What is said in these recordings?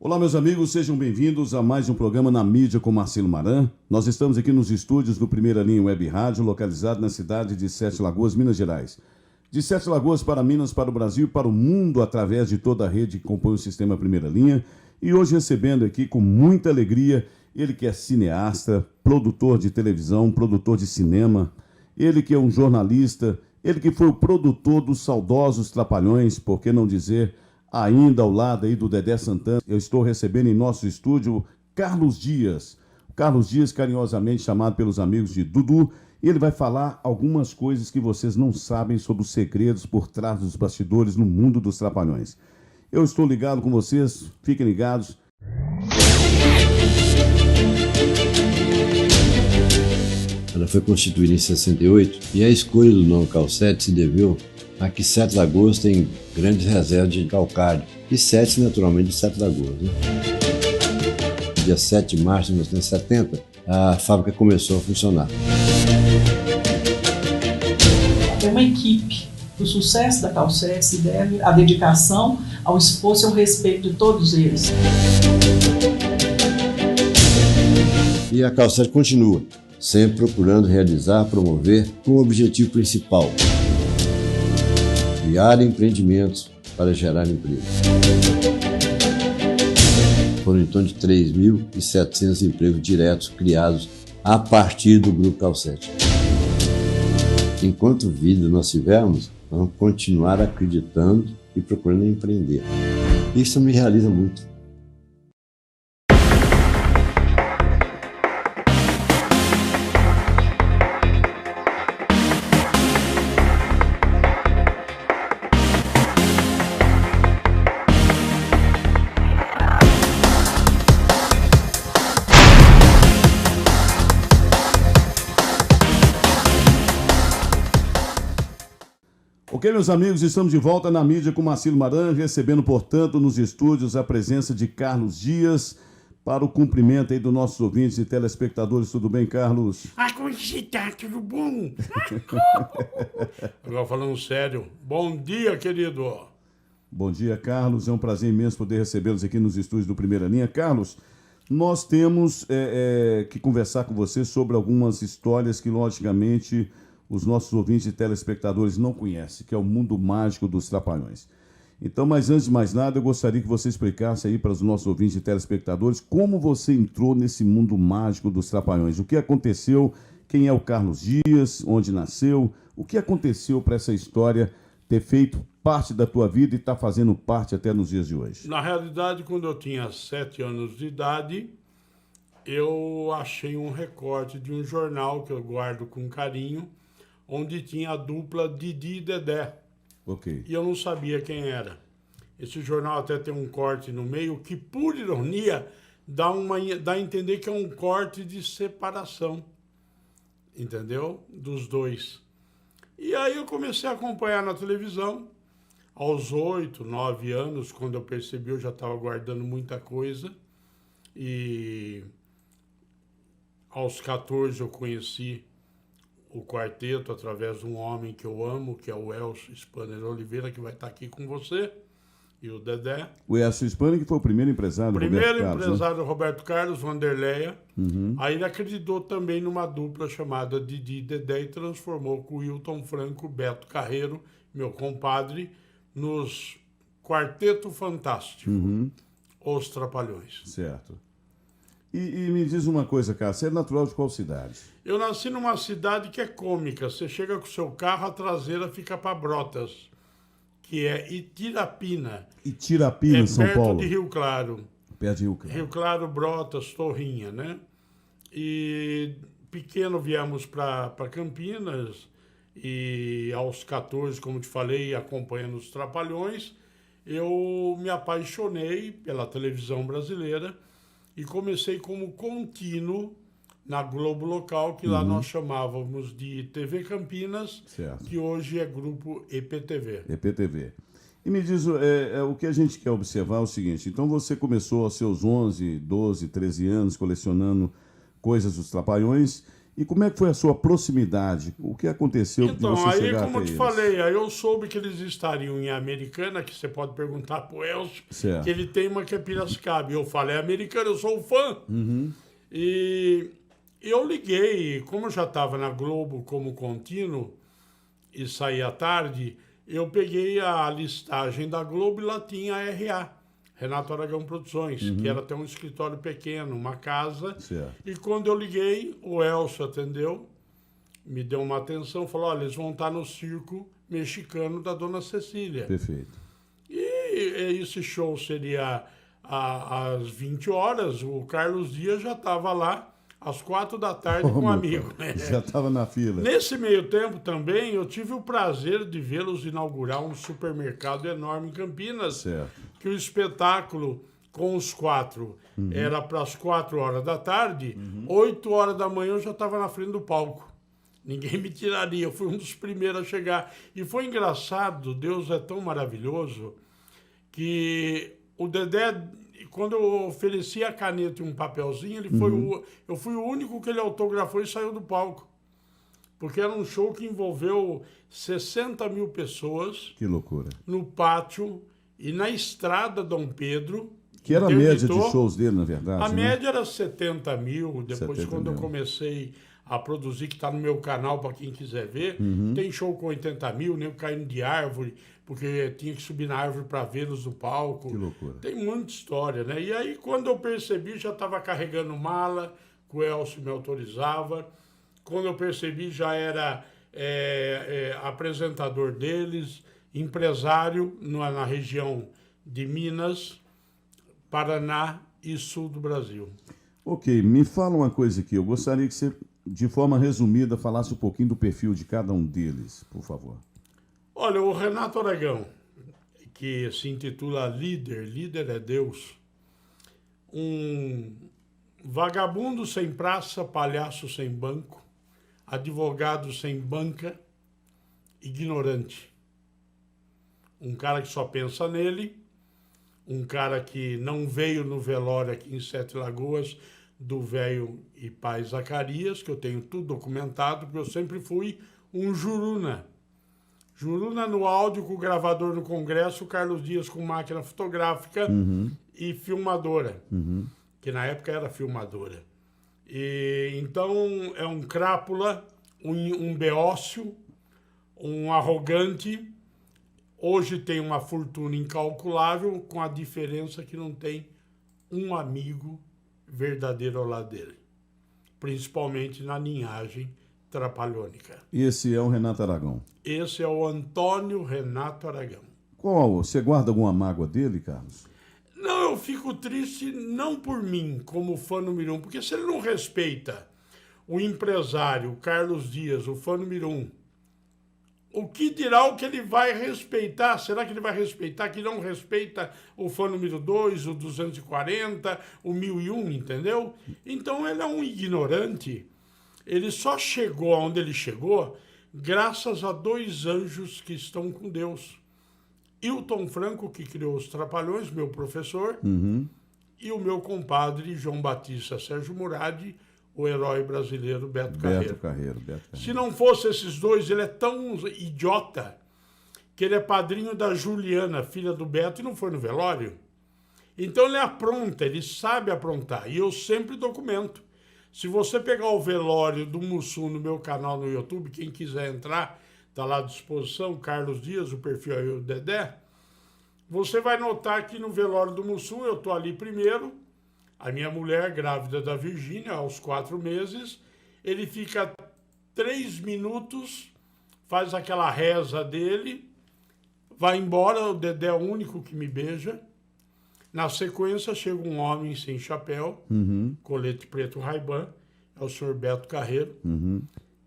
Olá, meus amigos, sejam bem-vindos a mais um programa Na Mídia com Marcelo Maran. Nós estamos aqui nos estúdios do Primeira Linha Web Rádio, localizado na cidade de Sete Lagoas, Minas Gerais. De Sete Lagoas para Minas, para o Brasil e para o mundo, através de toda a rede que compõe o sistema Primeira Linha. E hoje recebendo aqui com muita alegria, ele que é cineasta, produtor de televisão, produtor de cinema, ele que é um jornalista, ele que foi o produtor dos saudosos Trapalhões, por que não dizer, ainda ao lado aí do Dedé Santana. Eu estou recebendo em nosso estúdio Carlos Dias. Carlos Dias, carinhosamente chamado pelos amigos de Dudu, e ele vai falar algumas coisas que vocês não sabem sobre os segredos por trás dos bastidores no mundo dos Trapalhões. Eu estou ligado com vocês, fiquem ligados. Ela foi constituída em 68 e a escolha do nome Calcete se deveu a que Sete Lagoas tem grandes reservas de calcário e Sete, naturalmente, de Sete Lagoas. Dia 7 de março de 1970, a fábrica começou a funcionar. É uma equipe. O sucesso da Calcete se deve à dedicação, ao esforço e ao respeito de todos eles. E a Calcete continua, sempre procurando realizar, promover com o objetivo principal: criar empreendimentos para gerar emprego. Foram em torno de 3.700 empregos diretos criados a partir do Grupo Calcete. Enquanto vida nós tivermos, vamos continuar acreditando e procurando empreender. Isso me realiza muito. Ok, meus amigos, estamos de volta na mídia com Marcelo Maran, recebendo, portanto, nos estúdios a presença de Carlos Dias para o cumprimento aí dos nossos ouvintes e telespectadores. Tudo bem, Carlos? Como você tá? Tudo bom? Agora falando sério, bom dia, querido. Bom dia, Carlos. É um prazer imenso poder recebê-los aqui nos estúdios do Primeira Linha. Carlos, nós temos que conversar com você sobre algumas histórias que, logicamente, os nossos ouvintes e telespectadores não conhecem, que é o mundo mágico dos Trapalhões. Então, mas antes de mais nada, eu gostaria que você explicasse aí para os nossos ouvintes e telespectadores como você entrou nesse mundo mágico dos Trapalhões. O que aconteceu? Quem é o Carlos Dias? Onde nasceu? O que aconteceu para essa história ter feito parte da tua vida e estar fazendo parte até nos dias de hoje? Na realidade, quando eu tinha 7 anos de idade, eu achei um recorte de um jornal que eu guardo com carinho, onde tinha a dupla Didi e Dedé. Ok. E eu não sabia quem era. Esse jornal até tem um corte no meio que, por ironia, dá a entender que é um corte de separação, entendeu? Dos dois. E aí eu comecei a acompanhar na televisão. Aos 8, 9 anos, quando eu percebi, eu já estava guardando muita coisa. E aos 14 eu conheci o quarteto através de um homem que eu amo, que é o Elcio Spanner Oliveira, que vai estar aqui com você, e o Dedé. O Elcio Spanner, que foi o primeiro empresário do Roberto Carlos. Primeiro empresário do Roberto Carlos, Vanderleia. Uhum. Aí ele acreditou também numa dupla chamada Didi e Dedé e transformou com o Hilton Franco, Beto Carreiro, meu compadre, nos Quarteto Fantástico, Os Trapalhões. Certo. E me diz uma coisa, cara, você é natural de qual cidade? Eu nasci numa cidade que é cômica. Você chega com o seu carro, a traseira fica para Brotas, que é Itirapina. Itirapina, São Paulo. Perto de Rio Claro. Perto de Rio Claro. Rio Claro, Brotas, Torrinha, né? E pequeno viemos para Campinas e aos 14, como te falei, acompanhando os Trapalhões, eu me apaixonei pela televisão brasileira e comecei como contínuo na Globo Local, que lá nós chamávamos de TV Campinas, certo, que hoje é Grupo EPTV. EPTV. E me diz, o que a gente quer observar é o seguinte, então você começou aos seus 11, 12, 13 anos colecionando coisas dos Trapalhões E como é que foi a sua proximidade? O que aconteceu de Então, você aí, chegar como eu até te eles? falei, aí eu soube que eles estariam em Americana, que você pode perguntar pro Elcio, Certo. que ele tem uma que é Piracicaba. E eu falei, Americana, eu sou um fã. E eu liguei, como eu já estava na Globo como contínuo e saí à tarde, eu peguei a listagem da Globo e lá tinha a RA, Renato Aragão Produções, que era até um escritório pequeno, uma casa. Certo. E quando eu liguei, o Elcio atendeu, me deu uma atenção, falou, olha, eles vão estar no circo mexicano da Dona Cecília. Perfeito. E esse show seria às 20 horas, o Carlos Dias já estava lá às 4 da tarde com um meu amigo. pai, já estava na fila. Nesse meio tempo também, eu tive o prazer de vê-los inaugurar um supermercado enorme em Campinas, Certo. que o espetáculo com os 4 era para as 4 horas da tarde, 8 horas da manhã eu já estava na frente do palco. Ninguém me tiraria, eu fui um dos primeiros a chegar. E foi engraçado, Deus é tão maravilhoso, que o Dedé, quando eu ofereci a caneta e um papelzinho, ele foi eu fui o único que ele autografou e saiu do palco. Porque era um show que envolveu 60 mil pessoas Que loucura. no pátio e na estrada Dom Pedro. Que era a média de interditou. shows dele, na verdade. A né? média era 70 mil. Depois, 70 quando eu mil. comecei a produzir, que está no meu canal para quem quiser ver, tem show com 80 mil, nem caindo de árvore, porque tinha que subir na árvore para vê-los no palco. Que loucura. Tem muita história, né? E aí, quando eu percebi, já estava carregando mala, que o Elcio me autorizava. Quando eu percebi, já era apresentador deles, empresário na região de Minas, Paraná e sul do Brasil. Ok, me fala uma coisa aqui. Eu gostaria que você, de forma resumida, falasse um pouquinho do perfil de cada um deles, por favor. Olha, o Renato Aragão, que se intitula Líder, líder é Deus, um vagabundo sem praça, palhaço sem banco, advogado sem banca, ignorante. Um cara que só pensa nele, um cara que não veio no velório aqui em Sete Lagoas do velho e pai Zacarias, que eu tenho tudo documentado, porque eu sempre fui um juruna. Juruna no áudio, com o gravador no Congresso, o Carlos Dias com máquina fotográfica e filmadora, que na época era filmadora. E, então, é um crápula, um beócio, um arrogante. Hoje tem uma fortuna incalculável, com a diferença que não tem um amigo verdadeiro ao lado dele. Principalmente na linhagem trapalhônica. Esse é o Renato Aragão. Esse é o Antônio Renato Aragão. Qual? Você guarda alguma mágoa dele, Carlos? Não, eu fico triste não por mim, como fã número 1, porque se ele não respeita o empresário, o Carlos Dias, o fã número 1, o que dirá o que ele vai respeitar? Será que ele vai respeitar que não respeita o fã número 2, o 240, o 1001, entendeu? Então ele é um ignorante. Ele só chegou aonde ele chegou graças a 2 anjos que estão com Deus. Hilton Franco, que criou os Trapalhões, meu professor, e o meu compadre João Batista Sérgio Murad, o herói brasileiro Beto Carreiro. Beto Carreiro. Se não fosse esses 2, ele é tão idiota que ele é padrinho da Juliana, filha do Beto, e não foi no velório. Então ele apronta, ele sabe aprontar, e eu sempre documento. Se você pegar o velório do Mussum no meu canal no YouTube, quem quiser entrar, está lá à disposição, Carlos Dias, o perfil aí, o Dedé, você vai notar que no velório do Mussum eu estou ali primeiro, a minha mulher grávida da Virgínia, aos 4 meses, ele fica 3 minutos, faz aquela reza dele, vai embora, o Dedé é o único que me beija. Na sequência chega um homem sem chapéu, colete preto Ray-Ban, é o senhor Beto Carreiro,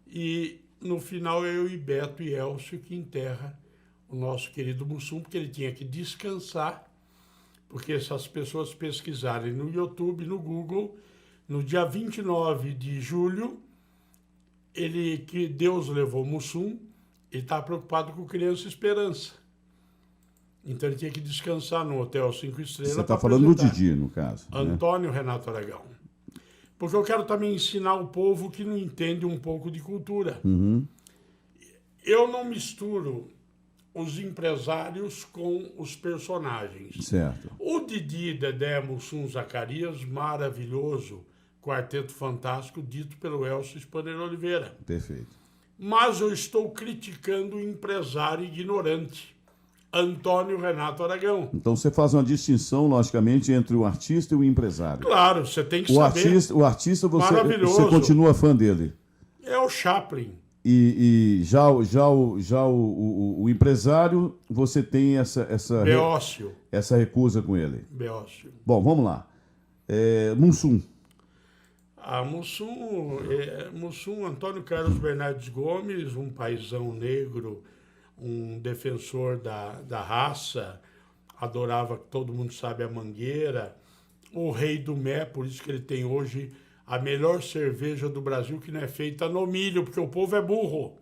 e no final é eu e Beto e Elcio que enterra o nosso querido Mussum, porque ele tinha que descansar, porque se as pessoas pesquisarem no YouTube, no Google, no dia 29 de julho, que Deus levou Mussum, ele está preocupado com Criança Esperança. Então ele tinha que descansar no Hotel 5 Estrelas. Você está falando do Didi, no caso. Antônio Renato Aragão. porque eu quero também ensinar o povo que não entende um pouco de cultura. Eu não misturo os empresários com os personagens. Certo. O Didi, Dedé, Mussum, Zacarias, maravilhoso, quarteto fantástico, dito pelo Elcio Spanner Oliveira. Perfeito. Mas eu estou criticando o empresário ignorante, Antônio Renato Aragão. Então você faz uma distinção, logicamente, entre o artista e o empresário. Claro, você tem que saber. O artista você Maravilhoso. continua fã dele. É o Chaplin. E já o empresário, você tem essa Beócio. essa recusa com ele. Beócio. Bom, vamos lá. Mussum. Mussum, Antônio Carlos Bernardes Gomes, um paizão negro, um defensor da raça, adorava, todo mundo sabe, a Mangueira, o rei do Mé, por isso que ele tem hoje a melhor cerveja do Brasil, que não é feita no milho, porque o povo é burro.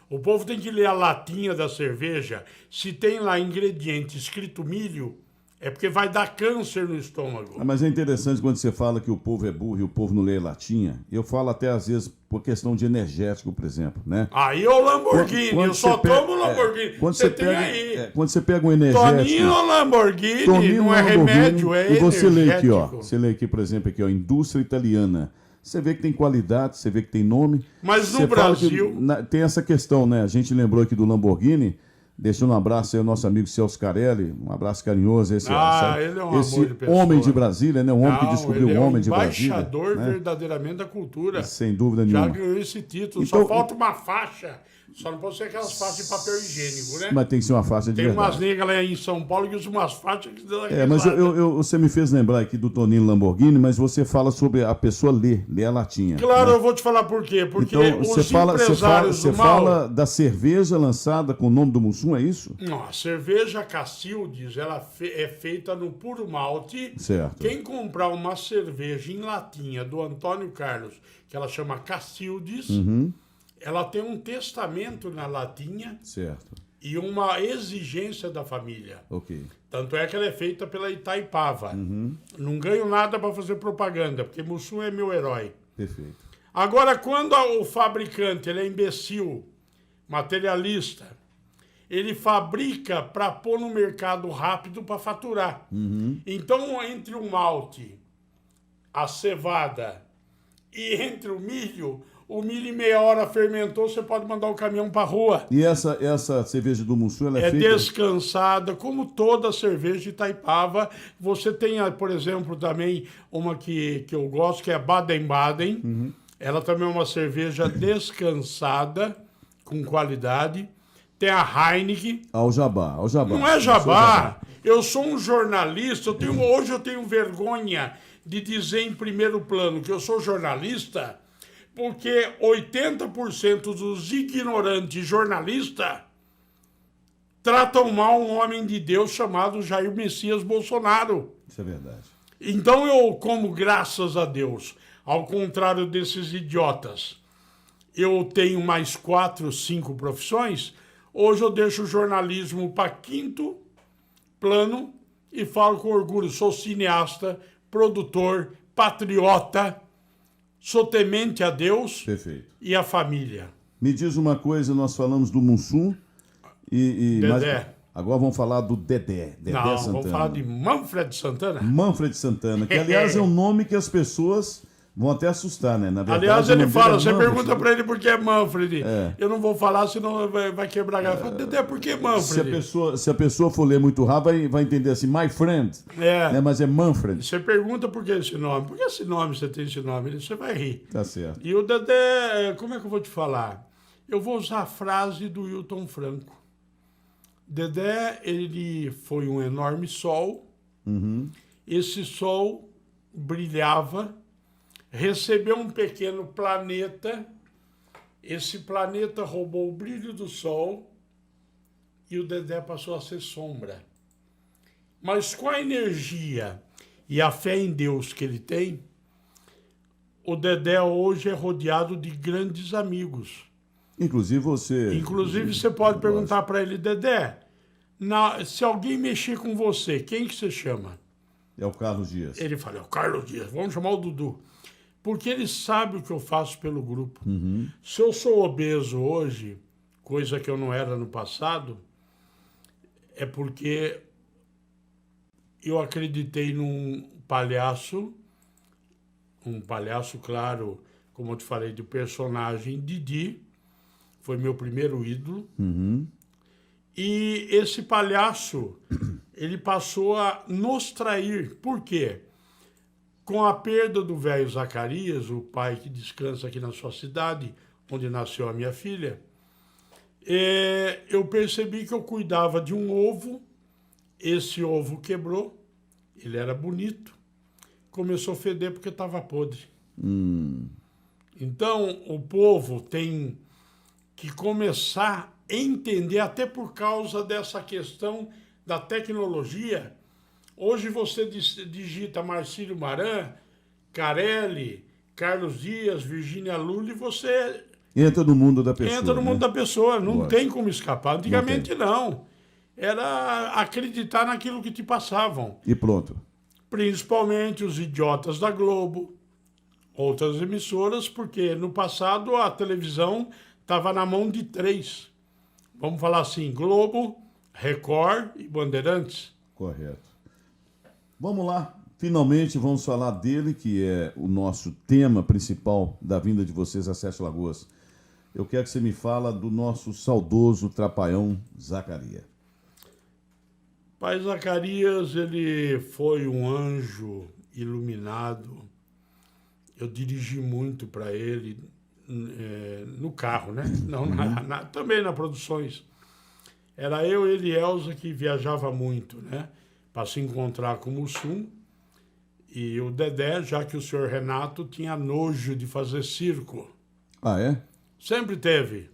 O povo tem que ler a latinha da cerveja. Se tem lá ingrediente escrito milho, é porque vai dar câncer no estômago. Mas é interessante quando você fala que o povo é burro e o povo não lê latinha. Eu falo até às vezes por questão de energético, por exemplo, né? Aí é o Lamborghini, Quando eu só tomo Lamborghini. Quando você pega, tem aí. Quando você pega um energético... Toninho Lamborghini, Toninho não é Lamborghini, remédio, é e você lê aqui, ó. energético. Você lê aqui, por exemplo, aqui, ó, indústria italiana. Você vê que tem qualidade, você vê que tem nome. Mas no Você fala Brasil... que tem essa questão, né? A gente lembrou aqui do Lamborghini, deixando um abraço aí ao nosso amigo Celso Carelli, um abraço carinhoso. Ele é um amor de pessoa. homem de Brasília, né? Um homem que descobriu o homem de Brasília. Embaixador né? verdadeiramente da cultura. Sem dúvida Já nenhuma. ganhou esse título, Então- só falta uma faixa. Só não pode ser aquelas faixas de papel higiênico, né? Mas tem que ser uma faixa de Tem umas verdade. negras lá em São Paulo que usam umas faixas que dão Mas risada. você me fez lembrar aqui do Toninho Lamborghini, mas você fala sobre a pessoa ler a latinha. Claro, né? eu vou te falar por quê. Porque Então, os você empresários do mal... fala da cerveja lançada com o nome do Mussum, é isso? Não, a cerveja Cacildes, ela é feita no puro malte. Certo. Quem comprar uma cerveja em latinha do Antônio Carlos, que ela chama Cacildes, ela tem um testamento na latinha Certo. e uma exigência da família. Ok. Tanto é que ela é feita pela Itaipava. Não ganho nada para fazer propaganda, porque Mussum é meu herói. Perfeito. Agora, quando o fabricante ele é imbecil, materialista, ele fabrica para pôr no mercado rápido para faturar. Então, entre o malte, a cevada e entre o milho em meia hora fermentou, você pode mandar o caminhão para rua. E essa cerveja do Mussum, ela é É feita... descansada, como toda cerveja de Itaipava. Você tem, por exemplo, também uma que eu gosto, que é Baden-Baden. Ela também é uma cerveja descansada, com qualidade. Tem a Heineken. Ao jabá. Não é jabá. Eu sou um jornalista. Hoje eu tenho vergonha de dizer em primeiro plano que eu sou jornalista, porque 80% dos ignorantes jornalistas tratam mal um homem de Deus chamado Jair Messias Bolsonaro. Isso é verdade. Então eu, como graças a Deus, ao contrário desses idiotas, eu tenho mais 4, 5 profissões, hoje eu deixo o jornalismo para quinto plano e falo com orgulho, sou cineasta, produtor, patriota, sou temente a Deus Perfeito. e a família. Me diz uma coisa, nós falamos do Mussum Dedé. agora vamos falar do Dedé Não, Santana. vamos falar de Manfred Santana. Manfred Santana, que aliás é um nome que as pessoas vão até assustar, né? Na verdade, Aliás, o ele nome fala, dele é você Manfred. pergunta pra ele por que é Manfred. Eu não vou falar, senão vai quebrar a garrafa. Fala, Dedé, por que Manfred? Se a pessoa for ler muito rápido, vai entender assim, my friend, né? Mas é Manfred. Você pergunta por que esse nome. Por que esse nome você tem esse nome? Você vai rir. Tá certo. E o Dedé, como é que eu vou te falar? Eu vou usar a frase do Hilton Franco. Dedé, ele foi um enorme sol. Esse sol brilhava, recebeu um pequeno planeta, esse planeta roubou o brilho do sol e o Dedé passou a ser sombra. Mas com a energia e a fé em Deus que ele tem, o Dedé hoje é rodeado de grandes amigos. Inclusive você pode perguntar para ele, Dedé, se alguém mexer com você, quem que você chama? É o Carlos Dias. Ele fala, é o Carlos Dias, vamos chamar o Dudu. Porque ele sabe o que eu faço pelo grupo. Se eu sou obeso hoje, coisa que eu não era no passado, é porque eu acreditei num palhaço, claro, como eu te falei, do personagem Didi, foi meu primeiro ídolo. E esse palhaço, ele passou a nos trair. Por quê? Com a perda do velho Zacarias, o pai que descansa aqui na sua cidade, onde nasceu a minha filha, eu percebi que eu cuidava de um ovo, esse ovo quebrou, ele era bonito, começou a feder porque estava podre. Então, o povo tem que começar a entender, até por causa dessa questão da tecnologia. Hoje você digita Marcílio Maran, Carelli, Carlos Dias, Virgínia Lula, e você entra no mundo da pessoa. Entra no mundo da pessoa, não Lógico. tem como escapar. Antigamente não. Era acreditar naquilo que te passavam. E pronto. Principalmente os idiotas da Globo, outras emissoras, porque no passado a televisão estava na mão de 3. Vamos falar assim, Globo, Record e Bandeirantes. Correto. Vamos lá. Finalmente vamos falar dele, que é o nosso tema principal da vinda de vocês a Sete Lagoas. Eu quero que você me fala do nosso saudoso trapalhão Zacarias. Pai Zacarias, ele foi um anjo iluminado. Eu dirigi muito para ele no carro, né? Não, também na produções. Era eu, ele e Elza que viajava muito, né? Para se encontrar com o Mussum. E o Dedé, já que o senhor Renato tinha nojo de fazer circo. Ah, é? Sempre teve.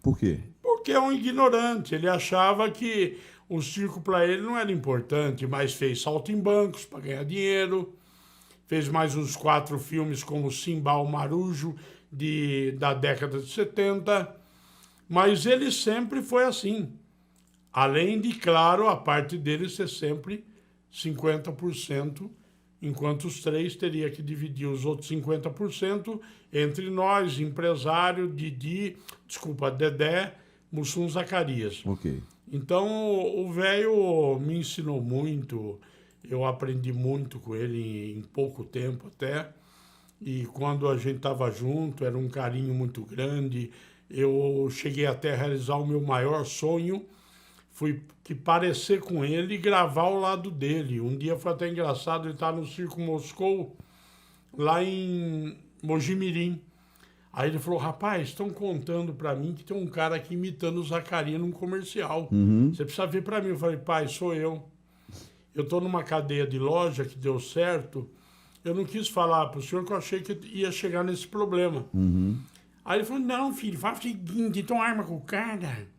Por quê? Porque é um ignorante. Ele achava que o circo para ele não era importante, mas fez saltimbancos para ganhar dinheiro. Fez mais uns 4 filmes como Simbal Marujo, da década de 70. Mas ele sempre foi assim. Além de, claro, a parte dele ser sempre 50%, enquanto os 3 teria que dividir os outros 50% entre nós, empresário, Dedé, Mussum, Zacarias. Ok. Então, o velho me ensinou muito, eu aprendi muito com ele em pouco tempo até, e quando a gente estava junto, era um carinho muito grande. Eu cheguei até a realizar o meu maior sonho, fui que parecer com ele e gravar ao lado dele. Um dia foi até engraçado, ele estava no Circo Moscou, lá em Mojimirim. Aí ele falou, rapaz, estão contando para mim que tem um cara aqui imitando o Zacarias num comercial. Você precisa ver para mim. Eu falei, pai, sou eu. Eu estou numa cadeia de loja que deu certo. Eu não quis falar para o senhor que eu achei que ia chegar nesse problema. Aí ele falou, não, filho, faz o seguinte, então arma com o cara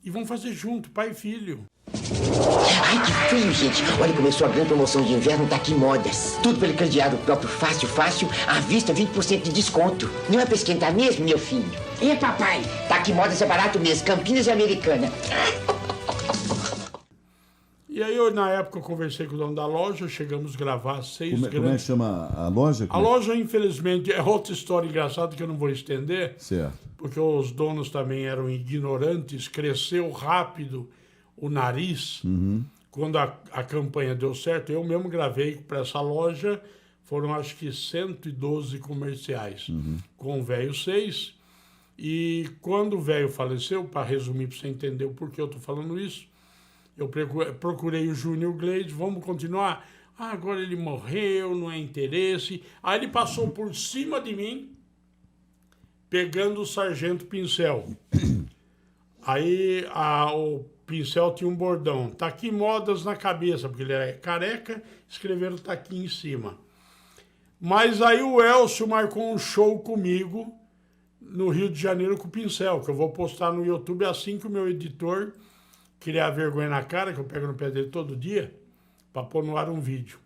e vamos fazer junto, pai e filho. Ai, que feio, gente. Olha, começou a grande promoção de inverno Taqui Modas. Tudo pelo crediário próprio fácil, à vista, 20% de desconto. Não é pra esquentar mesmo, meu filho? E papai? Taqui Modas é barato mesmo, Campinas e Americana. E aí, eu, na época, eu conversei com o dono da loja, chegamos a gravar 6 Como é que chama a loja? A loja, infelizmente, é outra história engraçada que eu não vou estender. Certo. Porque os donos também eram ignorantes, cresceu rápido o nariz. Quando a campanha deu certo, eu mesmo gravei para essa loja, foram acho que 112 comerciais, com o velho 6. E quando o velho faleceu, para resumir, para você entender o porquê eu estou falando isso, eu procurei o Júnior Gleide, vamos continuar? Ah, agora ele morreu, não é interesse. Aí ele passou por cima de mim, pegando o Sargento Pincel. Aí o Pincel tinha um bordão, Taqui Modas na cabeça, porque ele é careca, escreveram Taqui em cima. Mas aí o Elcio marcou um show comigo no Rio de Janeiro com o Pincel, que eu vou postar no YouTube assim que o meu editor criar vergonha na cara, que eu pego no pé dele todo dia, para pôr no ar um vídeo.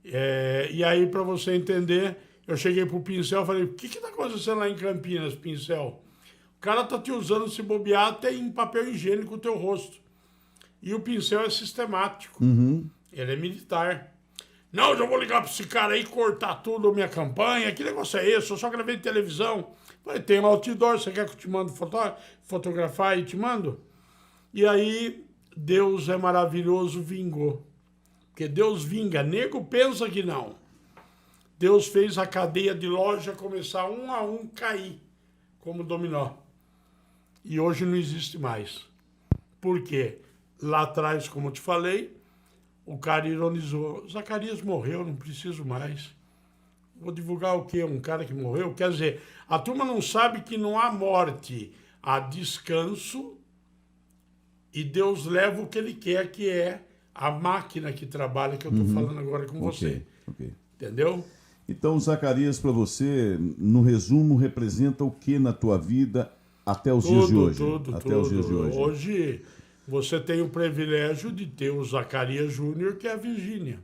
E aí, para você entender, eu cheguei pro Pincel e falei, o que tá acontecendo lá em Campinas, Pincel? O cara tá te usando se bobear até em papel higiênico o teu rosto. E o Pincel é sistemático. Ele é militar. Não, já vou ligar para esse cara aí, cortar tudo a minha campanha. Que negócio é esse? Eu só gravei de televisão. Falei, tem um outdoor, você quer que eu te mando fotografar e te mando? E aí, Deus é maravilhoso, vingou. Porque Deus vinga, nego pensa que não. Deus fez a cadeia de loja começar um a um cair, como dominó. E hoje não existe mais. Por quê? Lá atrás, como eu te falei, o cara ironizou. Zacarias morreu, não preciso mais. Vou divulgar o quê? Um cara que morreu? Quer dizer, a turma não sabe que não há morte, há descanso e Deus leva o que ele quer, que é a máquina que trabalha, que eu estou falando agora com você. Ok. Entendeu? Então, Zacarias, para você, no resumo, representa o que na tua vida até os dias de hoje? Os dias de hoje. Hoje, você tem o privilégio de ter o Zacarias Júnior, que é a Virgínia.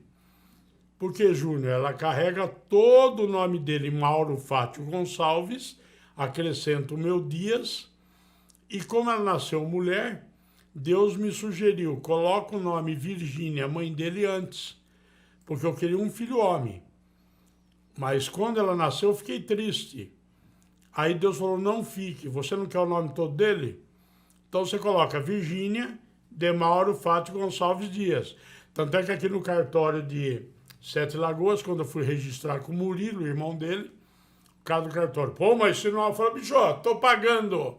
Por que Júnior? Ela carrega todo o nome dele, Mauro Fátio Gonçalves, acrescenta o meu Dias, e como ela nasceu mulher, Deus me sugeriu, coloca o nome Virgínia, mãe dele, antes, porque eu queria um filho homem. Mas quando ela nasceu, eu fiquei triste. Aí Deus falou, não fique, você não quer o nome todo dele? Então você coloca Virgínia de Mauro Fátio Gonçalves Dias. Tanto é que aqui no cartório de Sete Lagoas, quando eu fui registrar com o Murilo, irmão dele, o cara do cartório, pô, mas se não, eu falei, bicho, tô pagando,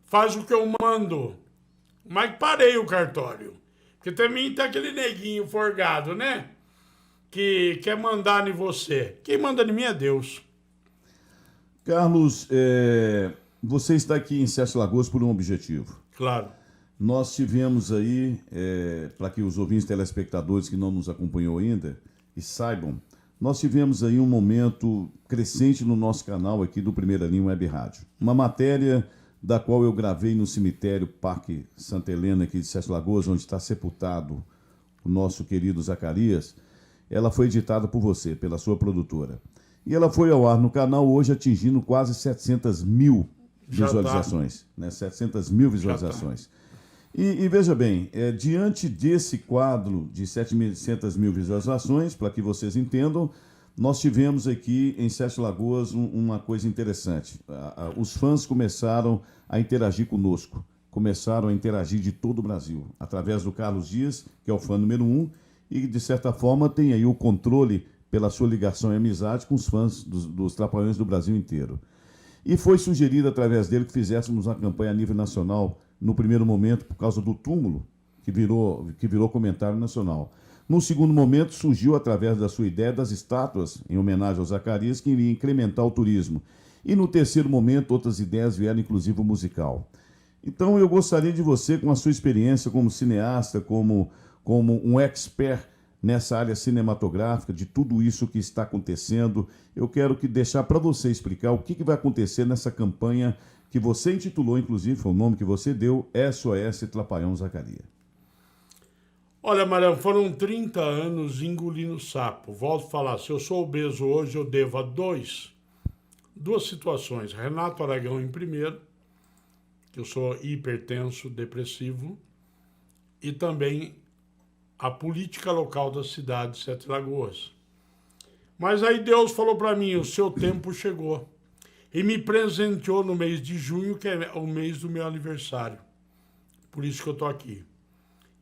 faz o que eu mando. Mas parei o cartório. Porque também tem aquele neguinho forgado, né? Que quer mandar em você. Quem manda em mim é Deus. Carlos, você está aqui em Sete Lagoas por um objetivo. Claro. Nós tivemos aí, para que os ouvintes telespectadores que não nos acompanhou ainda e saibam, nós tivemos aí um momento crescente no nosso canal aqui do Primeira Linha Web Rádio. Uma matéria da qual eu gravei no cemitério Parque Santa Helena, aqui de Sete Lagoas, onde está sepultado o nosso querido Zacarias. Ela foi editada por você, pela sua produtora. E ela foi ao ar no canal hoje, atingindo quase 700 mil visualizações. Né? 700 mil visualizações. E veja bem, diante desse quadro de 700 mil visualizações, para que vocês entendam, nós tivemos aqui em Sete Lagoas uma coisa interessante. Os fãs começaram a interagir conosco, começaram a interagir de todo o Brasil, através do Carlos Dias, que é o fã número 1, e de certa forma tem aí o controle pela sua ligação e amizade com os fãs dos Trapalhões do Brasil inteiro. E foi sugerido através dele que fizéssemos uma campanha a nível nacional, no primeiro momento, por causa do túmulo, que virou comentário nacional. No segundo momento, surgiu através da sua ideia das estátuas, em homenagem ao Zacarias, que iria incrementar o turismo. E no terceiro momento, outras ideias vieram, inclusive o musical. Então, eu gostaria de você, com a sua experiência como cineasta, como um expert nessa área cinematográfica, de tudo isso que está acontecendo, eu quero deixar para você explicar o que vai acontecer nessa campanha que você intitulou, inclusive, foi o nome que você deu, SOS Trapalhão Zacarias. Olha, Mariano, foram 30 anos engolindo sapo. Volto a falar, se eu sou obeso hoje, eu devo a duas situações. Renato Aragão em primeiro, que eu sou hipertenso, depressivo, e também a política local da cidade de Sete Lagoas. Mas aí Deus falou para mim, o seu tempo chegou. E me presenteou no mês de junho, que é o mês do meu aniversário. Por isso que eu estou aqui.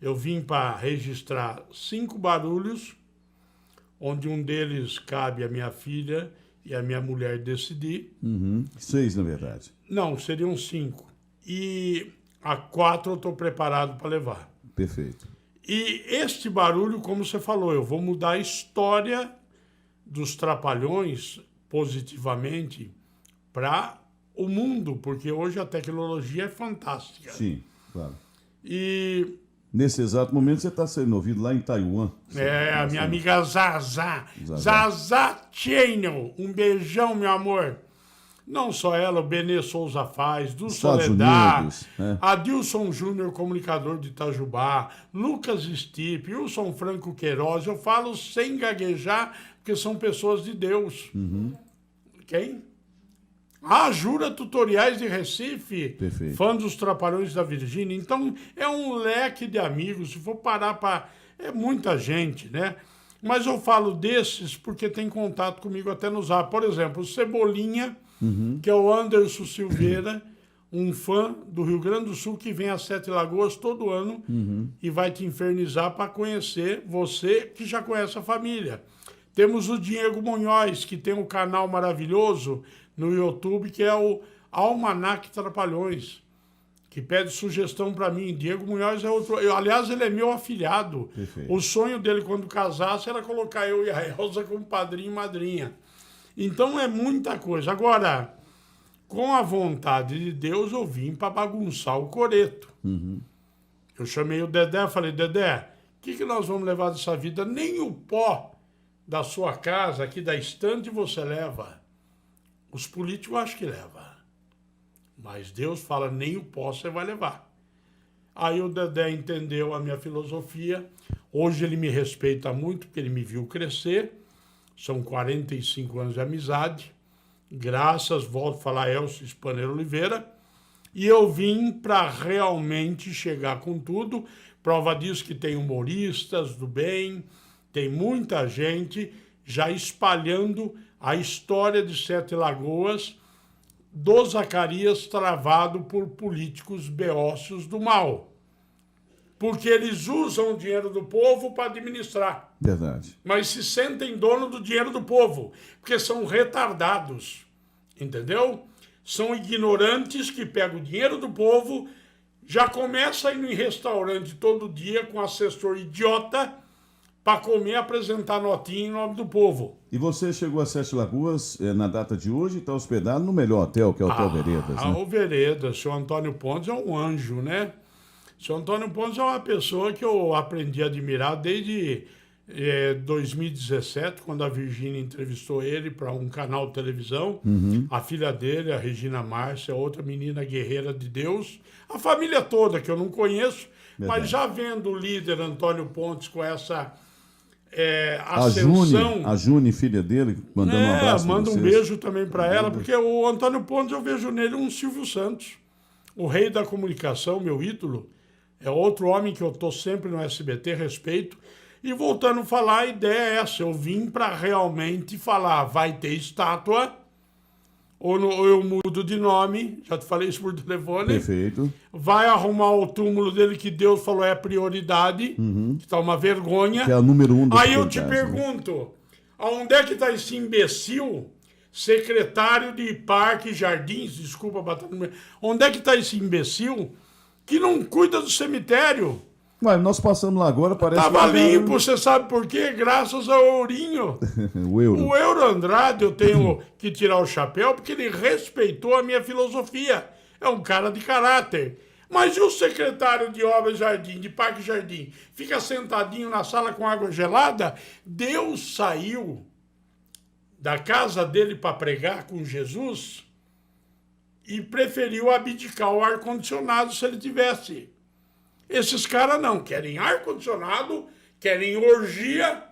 Eu vim para registrar 5 barulhos, onde um deles cabe a minha filha e a minha mulher decidir. 6, na verdade. Não, seriam 5. E a 4 eu estou preparado para levar. Perfeito. E este barulho, como você falou, eu vou mudar a história dos Trapalhões positivamente para o mundo, porque hoje a tecnologia é fantástica. Sim, claro. E nesse exato momento você está sendo ouvido lá em Taiwan. a minha amiga Zaza Channel, um beijão, meu amor. Não só ela, o Benê Souza Faz, do Soledad, Adilson Júnior, comunicador de Itajubá, Lucas Stipe, Wilson Franco Queiroz. Eu falo sem gaguejar, porque são pessoas de Deus. Quem? Jura Tutoriais de Recife, Perfeito. Fã dos Trapalhões da Virgínia. Então, é um leque de amigos. Se for parar para... É muita gente, né? Mas eu falo desses porque tem contato comigo até no Zap. Por exemplo, o Cebolinha, que é o Anderson Silveira, um fã do Rio Grande do Sul que vem a Sete Lagoas todo ano e vai te infernizar para conhecer você que já conhece a família. Temos o Diego Munhoz, que tem um canal maravilhoso no YouTube, que é o Almanac Trapalhões, que pede sugestão para mim. Diego Munhoz é outro... aliás, ele é meu afilhado. Perfeito. O sonho dele, quando casasse, era colocar eu e a Elza como padrinho e madrinha. Então, é muita coisa. Agora, com a vontade de Deus, eu vim para bagunçar o coreto. Eu chamei o Dedé, falei, Dedé, o que nós vamos levar dessa vida? Nem o pó da sua casa, aqui da estante, você leva. Os políticos acham que leva. Mas Deus fala, nem o pó você vai levar. Aí o Dedé entendeu a minha filosofia. Hoje ele me respeita muito, porque ele me viu crescer. São 45 anos de amizade. Graças, volto a falar, Elcio Spaner Oliveira. E eu vim para realmente chegar com tudo. Prova disso que tem humoristas do bem, tem muita gente já espalhando a história de Sete Lagoas, do Zacarias travado por políticos beócios do mal. Porque eles usam o dinheiro do povo para administrar. Verdade. Mas se sentem dono do dinheiro do povo, porque são retardados, entendeu? São ignorantes que pegam o dinheiro do povo, já começa a ir em restaurante todo dia com assessor idiota para comer e apresentar notinha em nome do povo. E você chegou a Sete Lagoas na data de hoje e está hospedado no melhor hotel, que é o Hotel Veredas, né? O Veredas, o senhor Antônio Pontes é um anjo, né? O senhor Antônio Pontes é uma pessoa que eu aprendi a admirar desde 2017, quando a Virgínia entrevistou ele para um canal de televisão. A filha dele, a Regina Márcia, outra menina guerreira de Deus. A família toda, que eu não conheço, mas já vendo o líder Antônio Pontes com essa ascensão... A June, filha dele, mandando um abraço pra manda um vocês. beijo também para ela, porque o Antônio Pontes, eu vejo nele um Silvio Santos, o rei da comunicação, meu ídolo. É outro homem que eu estou sempre no SBT, respeito. E voltando a falar, a ideia é essa. Eu vim para realmente falar, vai ter estátua, ou eu mudo de nome, já te falei isso por telefone. Perfeito. Vai arrumar o túmulo dele, que Deus falou é prioridade, que está uma vergonha. Que é o número 1 das Aí eu te prioridades, né? pergunto, aonde é que está esse imbecil, secretário de Parque e Jardins, desculpa bater no meio, onde é que está esse imbecil que não cuida do cemitério? Ué, nós passamos lá agora, parece Tava que... limpo, você sabe por quê? Graças ao Ourinho. o euro. O Euro Andrade, eu tenho que tirar o chapéu, porque ele respeitou a minha filosofia. É um cara de caráter. Mas e o secretário de Obras e Jardim, de Parque e Jardim, fica sentadinho na sala com água gelada? Deus saiu da casa dele para pregar com Jesus e preferiu abdicar o ar-condicionado se ele tivesse. Esses caras não, querem ar-condicionado, querem orgia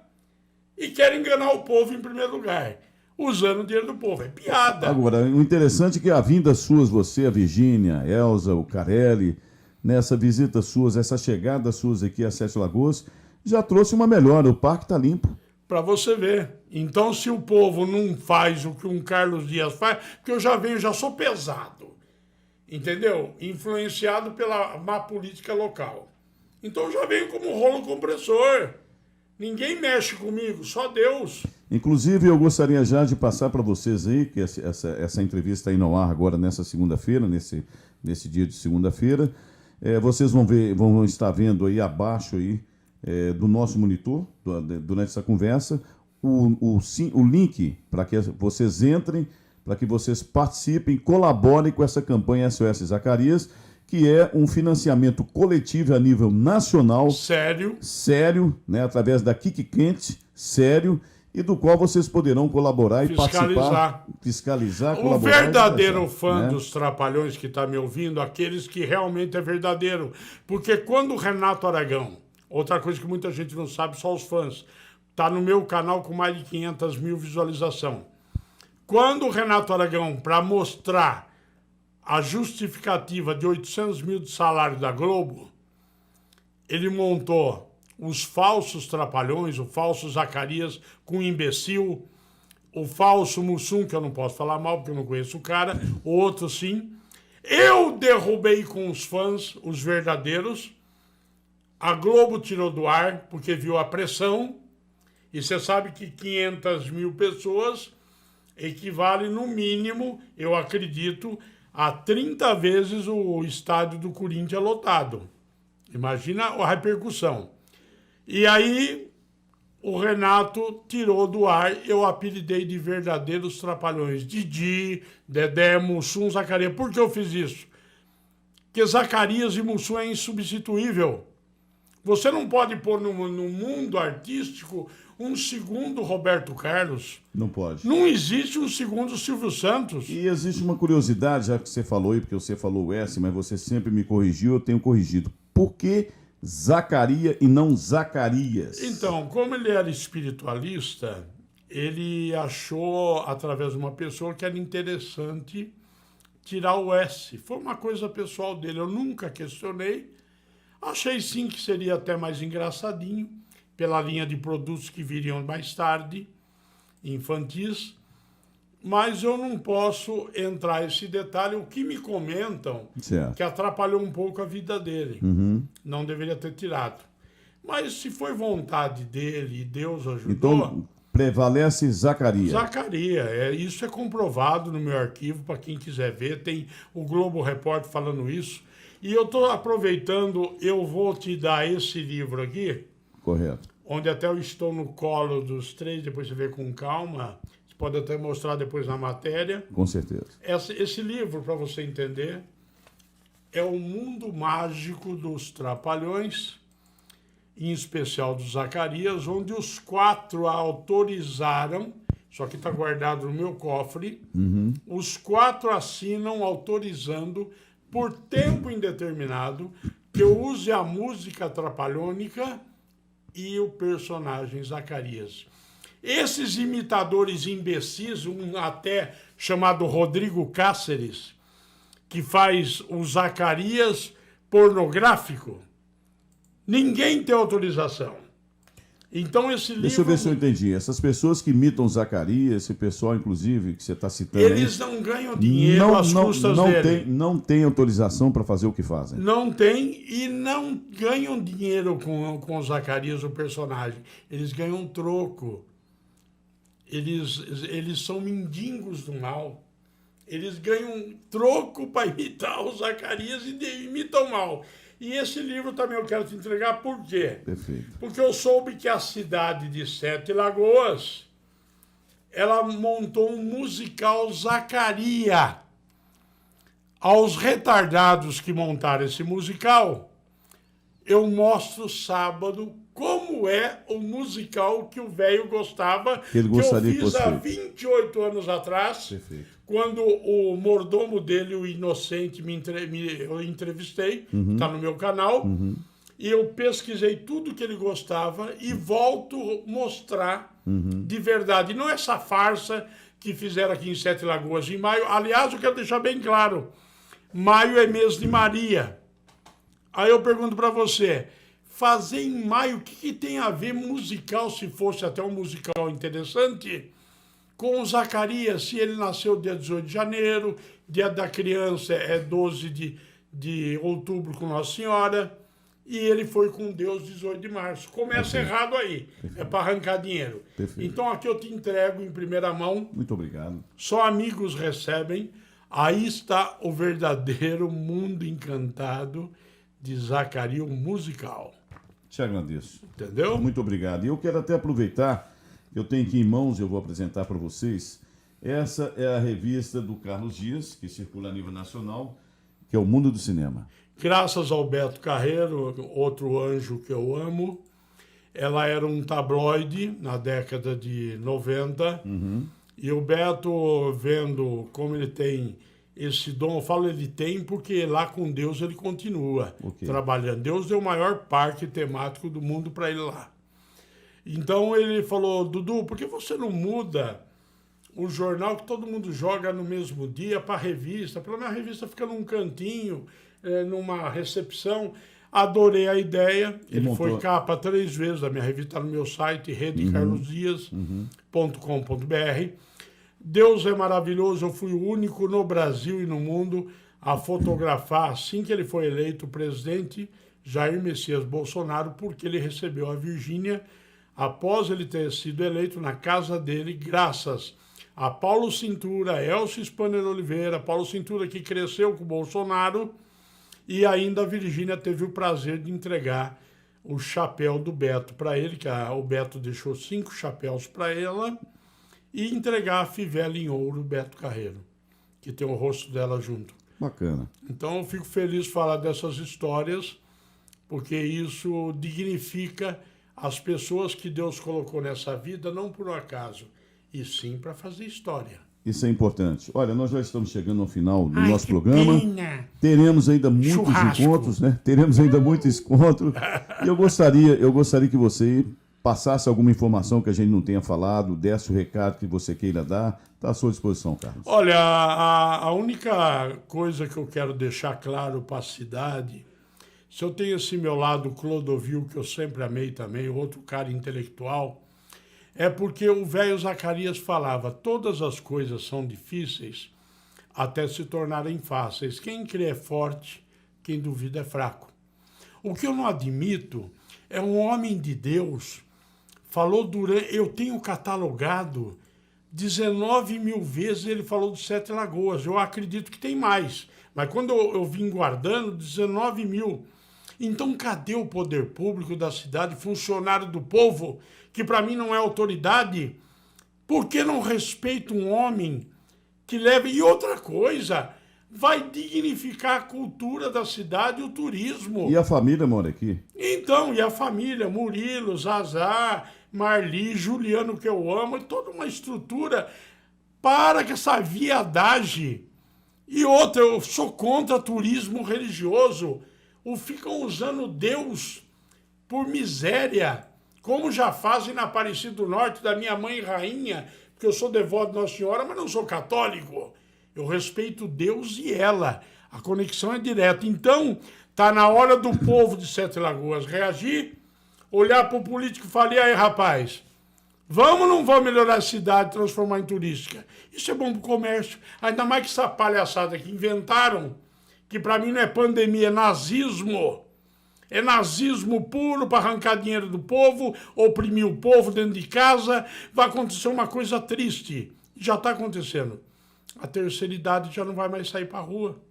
e querem enganar o povo em primeiro lugar, usando o dinheiro do povo. É piada. Agora, o interessante é que a vinda suas, você, a Virgínia, a Elza, o Carelli, nessa visita suas, essa chegada suas aqui a Sete Lagoas, já trouxe uma melhora. O parque está limpo. Para você ver. Então, se o povo não faz o que um Carlos Dias faz, porque eu já sou pesado. Entendeu? Influenciado pela má política local. Então já venho como rolo compressor. Ninguém mexe comigo, só Deus. Inclusive, eu gostaria já de passar para vocês aí, que essa entrevista está indo ao ar agora nessa segunda-feira, nesse dia de segunda-feira. Vocês vão estar vendo aí abaixo aí, do nosso monitor, durante essa conversa, o link para que vocês entrem, para que vocês participem, colaborem com essa campanha SOS Zacarias, que é um financiamento coletivo a nível nacional. Sério, né, através da Kiki Quente, sério, e do qual vocês poderão colaborar e participar. Fiscalizar, o colaborar. Verdadeiro fã, né, dos Trapalhões que está me ouvindo, aqueles que realmente é verdadeiro. Porque quando o Renato Aragão, outra coisa que muita gente não sabe, só os fãs, está no meu canal com mais de 500 mil visualizações. Quando o Renato Aragão, para mostrar a justificativa de 800 mil de salário da Globo, ele montou os falsos trapalhões, o falso Zacarias com o imbecil, o falso Mussum, que eu não posso falar mal porque eu não conheço o cara, o outro sim. Eu derrubei com os fãs, os verdadeiros. A Globo tirou do ar porque viu a pressão. E você sabe que 500 mil pessoas equivale no mínimo, eu acredito, a 30 vezes o estádio do Corinthians lotado. Imagina a repercussão. E aí o Renato tirou do ar, eu apelidei de verdadeiros trapalhões. Didi, Dedé, Mussum, Zacarias. Por que eu fiz isso? Porque Zacarias e Mussum é insubstituível. Você não pode pôr no mundo artístico um segundo Roberto Carlos. Não pode. Não existe um segundo Silvio Santos. E existe uma curiosidade, já que você falou aí, porque você falou o S, mas você sempre me corrigiu, eu tenho corrigido. Por que Zacarias e não Zacarias? Então, como ele era espiritualista, ele achou, através de uma pessoa, que era interessante tirar o S. Foi uma coisa pessoal dele, eu nunca questionei. Achei sim que seria até mais engraçadinho, pela linha de produtos que viriam mais tarde, infantis, mas eu não posso entrar nesse detalhe. O que me comentam, certo, que atrapalhou um pouco a vida dele. Não deveria ter tirado. Mas se foi vontade dele e Deus ajudou... Então, prevalece Zacarias. Zacarias, isso é comprovado no meu arquivo, para quem quiser ver, tem o Globo Repórter falando isso. E eu estou aproveitando, eu vou te dar esse livro aqui, correto, onde até eu estou no colo dos três, depois você vê com calma, você pode até mostrar depois na matéria. Com certeza. Esse livro, para você entender, é o mundo mágico dos Trapalhões, em especial do Zacarias, onde os 4 autorizaram, só que está guardado no meu cofre, os 4 assinam autorizando, por tempo indeterminado, que eu use a música trapalhônica e o personagem Zacarias. Esses imitadores imbecis, um até chamado Rodrigo Cáceres, que faz o Zacarias pornográfico, ninguém tem autorização. Então esse livro... Deixa eu ver se eu entendi. Essas pessoas que imitam Zacarias, esse pessoal, inclusive, que você está citando eles aí, não ganham dinheiro às custas dele. Não tem autorização para fazer o que fazem. Não tem e não ganham dinheiro com o Zacarias, o personagem. Eles ganham troco. Eles são mendigos do mal. Eles ganham troco para imitar o Zacarias e imitam mal. E esse livro também eu quero te entregar, por quê? Perfeito. Porque eu soube que a cidade de Sete Lagoas, ela montou um musical Zacarias. Aos retardados que montaram esse musical, eu mostro sábado como é o musical que o velho gostava, que ele gostaria que eu fiz há 28 anos atrás. Perfeito. Quando o mordomo dele, o Inocente, eu entrevistei, está no meu canal, e eu pesquisei tudo que ele gostava e volto a mostrar de verdade. Não essa farsa que fizeram aqui em Sete Lagoas em maio. Aliás, eu quero deixar bem claro, maio é mês de Maria. Aí eu pergunto para você, fazer em maio, o que tem a ver musical, se fosse até um musical interessante, com o Zacarias, se ele nasceu dia 18 de janeiro, dia da criança é 12 de outubro com Nossa Senhora, e ele foi com Deus 18 de março. Começa errado aí, é para arrancar dinheiro. Perfeito. Então aqui eu te entrego em primeira mão. Muito obrigado. Só amigos recebem. Aí está o verdadeiro mundo encantado de Zacarias, um musical. Te agradeço. Entendeu? Muito obrigado. E eu quero até aproveitar, eu tenho aqui em mãos, eu vou apresentar para vocês. Essa é a revista do Carlos Dias, que circula a nível nacional, que é o Mundo do Cinema. Graças ao Beto Carreiro, outro anjo que eu amo. Ela era um tabloide na década de 90. E o Beto, vendo como ele tem esse dom, eu falo ele tem porque lá com Deus ele continua trabalhando. Deus deu o maior parque temático do mundo para ele lá. Então ele falou, Dudu, por que você não muda o jornal que todo mundo joga no mesmo dia para a revista? Pelo menos a revista fica num cantinho, numa recepção. Adorei a ideia. Ele montou. foi capa 3 vezes da minha revista, no meu site, redecarlosdias.com.br. Deus é maravilhoso. Eu fui o único no Brasil e no mundo a fotografar, assim que ele foi eleito presidente, Jair Messias Bolsonaro, porque ele recebeu a Virgínia após ele ter sido eleito na casa dele, graças a Paulo Cintura, Elcio Spanner Oliveira, Paulo Cintura que cresceu com o Bolsonaro, e ainda a Virgínia teve o prazer de entregar o chapéu do Beto para ele, que o Beto deixou 5 chapéus para ela, e entregar a fivela em ouro Beto Carreiro, que tem o rosto dela junto. Bacana. Então eu fico feliz de falar dessas histórias, porque isso dignifica as pessoas que Deus colocou nessa vida, não por um acaso, e sim para fazer história. Isso é importante. Olha, nós já estamos chegando ao final do Ai, nosso que programa. pena. Teremos ainda muitos Churrasco. encontros, né? Teremos ainda muitos encontros. E eu gostaria que você passasse alguma informação que a gente não tenha falado, desse o recado que você queira dar. Está à sua disposição, Carlos. Olha, a única coisa que eu quero deixar claro para a cidade, se eu tenho esse meu lado Clodovil, que eu sempre amei também, outro cara intelectual, é porque o velho Zacarias falava, todas as coisas são difíceis até se tornarem fáceis. Quem crê é forte, quem duvida é fraco. O que eu não admito é um homem de Deus, falou durante, eu tenho catalogado 19 mil vezes ele falou de 7 Lagoas, eu acredito que tem mais, mas quando eu vim guardando, 19 mil. Então cadê o poder público da cidade, funcionário do povo, que para mim não é autoridade? Por que não respeita um homem que leva... E outra coisa, vai dignificar a cultura da cidade e o turismo. E a família mora aqui? Então, e a família, Murilo, Zazá, Marli, Juliano, que eu amo, e toda uma estrutura para que essa viadagem. E outra, eu sou contra turismo religioso. Ou ficam usando Deus por miséria, como já fazem na Aparecida do Norte da minha mãe rainha, porque eu sou devoto de Nossa Senhora, mas não sou católico. Eu respeito Deus e ela. A conexão é direta. Então, tá na hora do povo de 7 Lagoas reagir, olhar para o político e falar, e aí, rapaz, vamos ou não vamos melhorar a cidade, transformar em turística? Isso é bom para o comércio. Ainda mais que essa palhaçada que inventaram, que para mim não é pandemia, é nazismo. É nazismo puro para arrancar dinheiro do povo, oprimir o povo dentro de casa. Vai acontecer uma coisa triste. Já está acontecendo. A terceira idade já não vai mais sair para a rua.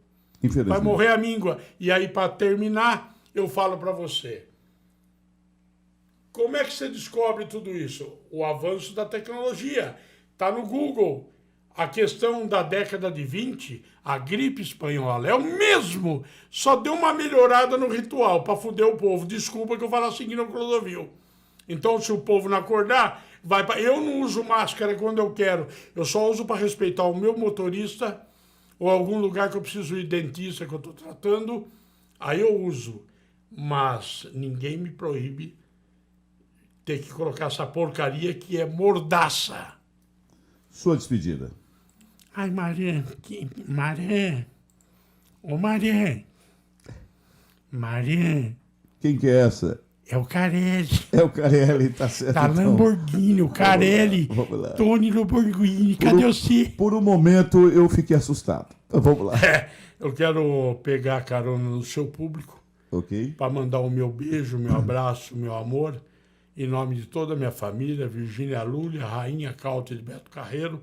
Vai morrer a míngua. E aí, para terminar, eu falo para você. Como é que você descobre tudo isso? O avanço da tecnologia. Está no Google. A questão da década de 20, a gripe espanhola, é o mesmo. Só deu uma melhorada no ritual para foder o povo. Desculpa que eu falo assim no Clodovil. Então, se o povo não acordar, vai para... Eu não uso máscara quando eu quero. Eu só uso para respeitar o meu motorista ou algum lugar que eu preciso ir dentista que eu estou tratando. Aí eu uso. Mas ninguém me proíbe ter que colocar essa porcaria que é mordaça. Sua despedida. Ai, Maré, Maré, ô Maré, Maré. Quem que é essa? É o Carelli. É o Carelli, tá certo. Da então. Lamborghini, o Carelli. Vamos lá. Tony Lamborghini, cadê você? Por um momento eu fiquei assustado. Então, vamos lá. Eu quero pegar a carona no seu público. Ok. Para mandar o meu beijo, meu abraço, meu amor, em nome de toda a minha família, Virgínia Lúlia, Rainha Caute de Beto Carreiro,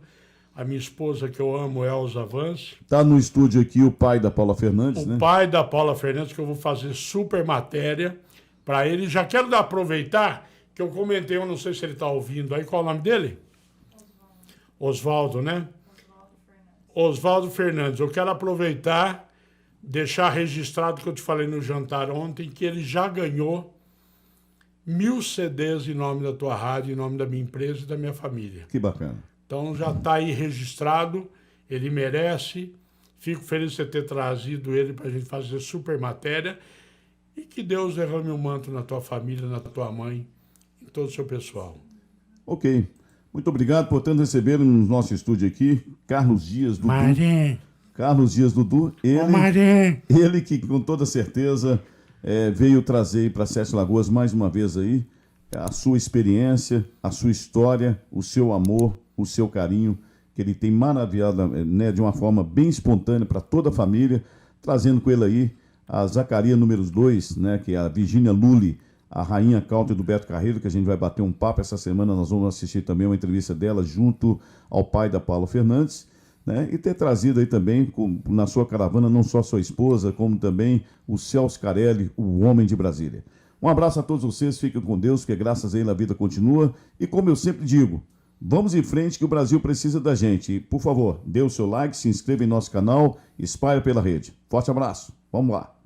a minha esposa que eu amo, Elza Vance. Tá no estúdio aqui o pai da Paula Fernandes, né? O pai da Paula Fernandes, que eu vou fazer super matéria para ele. Já quero aproveitar que eu comentei, eu não sei se ele está ouvindo aí, qual é o nome dele? Oswaldo, né? Oswaldo Fernandes. Eu quero aproveitar, deixar registrado que eu te falei no jantar ontem, que ele já ganhou 1000 CDs em nome da tua rádio, em nome da minha empresa e da minha família. Que bacana. Então já está aí registrado, ele merece. Fico feliz de você ter trazido ele para a gente fazer super matéria. E que Deus derrame um manto na tua família, na tua mãe, em todo o seu pessoal. Ok. Muito obrigado, portanto, receber no nosso estúdio aqui Carlos Dias Dudu. Maré. Carlos Dias Dudu. Ô, Maré. Ele que, com toda certeza, veio trazer para Sete Lagoas mais uma vez aí a sua experiência, a sua história, o seu amor, o seu carinho, que ele tem maravilhado, né, de uma forma bem espontânea para toda a família, trazendo com ele aí a Zacarias número 2, né, que é a Virgínia Lully, a rainha country do Beto Carreiro, que a gente vai bater um papo essa semana. Nós vamos assistir também uma entrevista dela junto ao pai da Paula Fernandes, né, e ter trazido aí também na sua caravana não só sua esposa, como também o Celso Carelli, o homem de Brasília. Um abraço a todos vocês, fiquem com Deus, que graças a ele a vida continua. E como eu sempre digo, vamos em frente que o Brasil precisa da gente. E, por favor, dê o seu like, se inscreva em nosso canal, espalhe pela rede. Forte abraço, vamos lá.